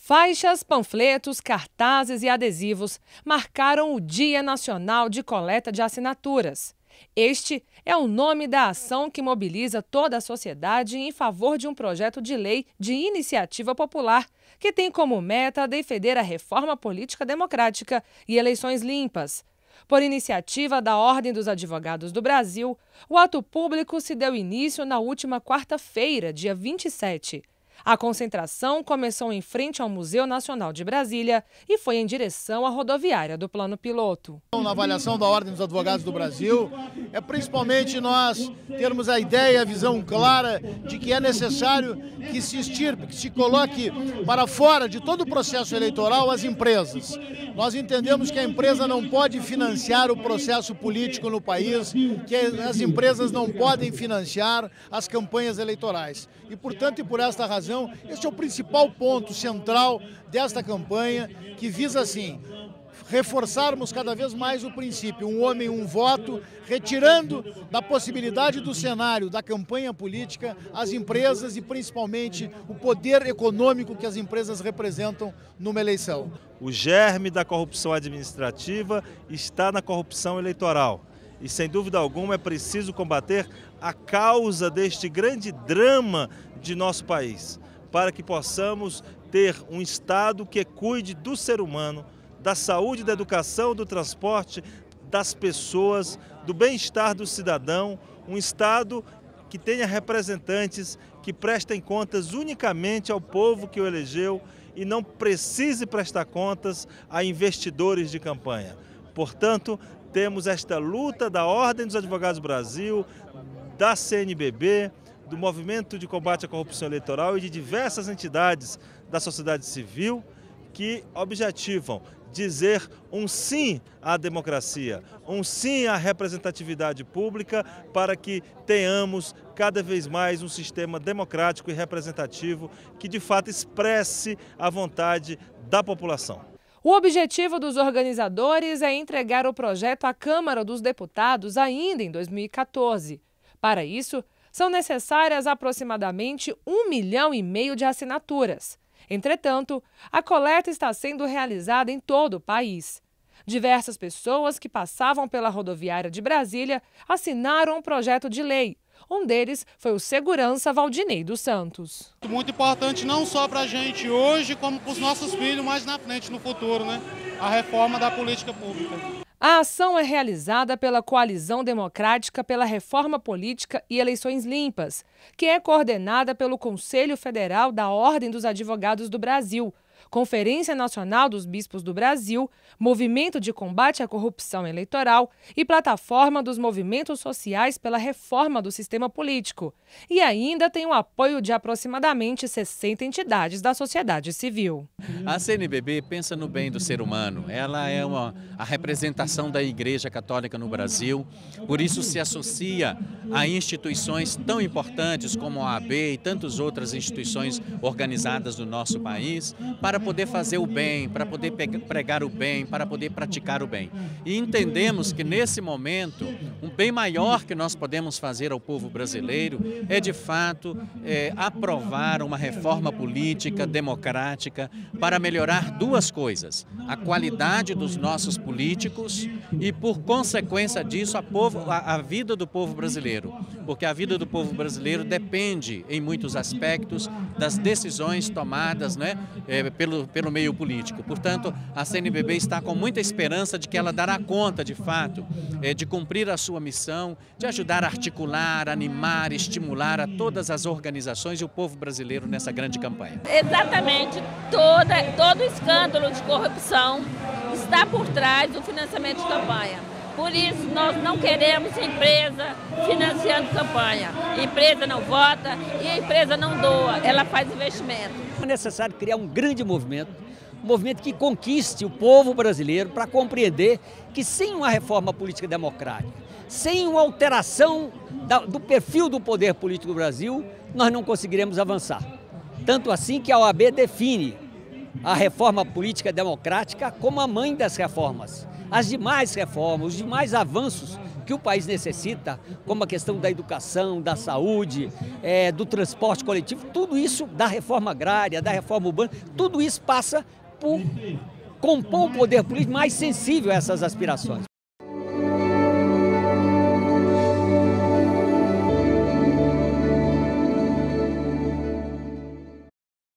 Faixas, panfletos, cartazes e adesivos marcaram o Dia Nacional de Coleta de Assinaturas. Este é o nome da ação que mobiliza toda a sociedade em favor de um projeto de lei de iniciativa popular que tem como meta defender a reforma política democrática e eleições limpas. Por iniciativa da Ordem dos Advogados do Brasil, o ato público se deu início na última quarta-feira, dia 27. A concentração começou em frente ao Museu Nacional de Brasília e foi em direção à rodoviária do Plano Piloto. Na avaliação da Ordem dos Advogados do Brasil, é principalmente nós termos a ideia, a visão clara de que é necessário que se extirpe, que se coloque para fora de todo o processo eleitoral as empresas. Nós entendemos que a empresa não pode financiar o processo político no país, que as empresas não podem financiar as campanhas eleitorais. E, portanto, e por esta razão, este é o principal ponto central desta campanha, que visa, assim, reforçarmos cada vez mais o princípio, um homem, um voto, retirando da possibilidade do cenário da campanha política as empresas e principalmente o poder econômico que as empresas representam numa eleição. O germe da corrupção administrativa está na corrupção eleitoral. E, sem dúvida alguma, é preciso combater a causa deste grande drama de nosso país, para que possamos ter um Estado que cuide do ser humano, da saúde, da educação, do transporte, das pessoas, do bem-estar do cidadão, um Estado que tenha representantes que prestem contas unicamente ao povo que o elegeu e não precise prestar contas a investidores de campanha. Portanto, temos esta luta da Ordem dos Advogados do Brasil, da CNBB, do Movimento de Combate à Corrupção Eleitoral e de diversas entidades da sociedade civil que objetivam dizer um sim à democracia, um sim à representatividade pública para que tenhamos cada vez mais um sistema democrático e representativo que de fato expresse a vontade da população. O objetivo dos organizadores é entregar o projeto à Câmara dos Deputados ainda em 2014. Para isso, são necessárias aproximadamente 1,5 milhão de assinaturas. Entretanto, a coleta está sendo realizada em todo o país. Diversas pessoas que passavam pela rodoviária de Brasília assinaram um projeto de lei. Um deles foi o segurança Valdinei dos Santos. Muito importante não só para a gente hoje, como para os nossos filhos mais na frente, no futuro, né? A reforma da política pública. A ação é realizada pela Coalizão Democrática pela Reforma Política e Eleições Limpas, que é coordenada pelo Conselho Federal da Ordem dos Advogados do Brasil, Conferência Nacional dos Bispos do Brasil, Movimento de Combate à Corrupção Eleitoral e Plataforma dos Movimentos Sociais pela Reforma do Sistema Político. E ainda tem o apoio de aproximadamente 60 entidades da sociedade civil. A CNBB pensa no bem do ser humano. Ela é a representação da Igreja Católica no Brasil, por isso se associa a instituições tão importantes como a OAB e tantas outras instituições organizadas do nosso país, para poder fazer o bem, para poder pregar o bem, para poder praticar o bem. E entendemos que nesse momento, um bem maior que nós podemos fazer ao povo brasileiro é de fato aprovar uma reforma política democrática para melhorar duas coisas: a qualidade dos nossos políticos e, por consequência disso, a vida do povo brasileiro. Porque a vida do povo brasileiro depende, em muitos aspectos, das decisões tomadas, né, pelo meio político. Portanto, a CNBB está com muita esperança de que ela dará conta, de fato, de cumprir a sua missão, de ajudar a articular, animar, estimular a todas as organizações e o povo brasileiro nessa grande campanha. Exatamente, todo escândalo de corrupção está por trás do financiamento de campanha. Por isso, nós não queremos empresa financiando campanha. Empresa não vota e a empresa não doa, ela faz investimento. É necessário criar um grande movimento que conquiste o povo brasileiro para compreender que sem uma reforma política democrática, sem uma alteração do perfil do poder político do Brasil, nós não conseguiremos avançar. Tanto assim que a OAB define a reforma política democrática como a mãe das reformas. As demais reformas, os demais avanços que o país necessita, como a questão da educação, da saúde, do transporte coletivo, tudo isso, da reforma agrária, da reforma urbana, tudo isso passa por compor um poder político mais sensível a essas aspirações.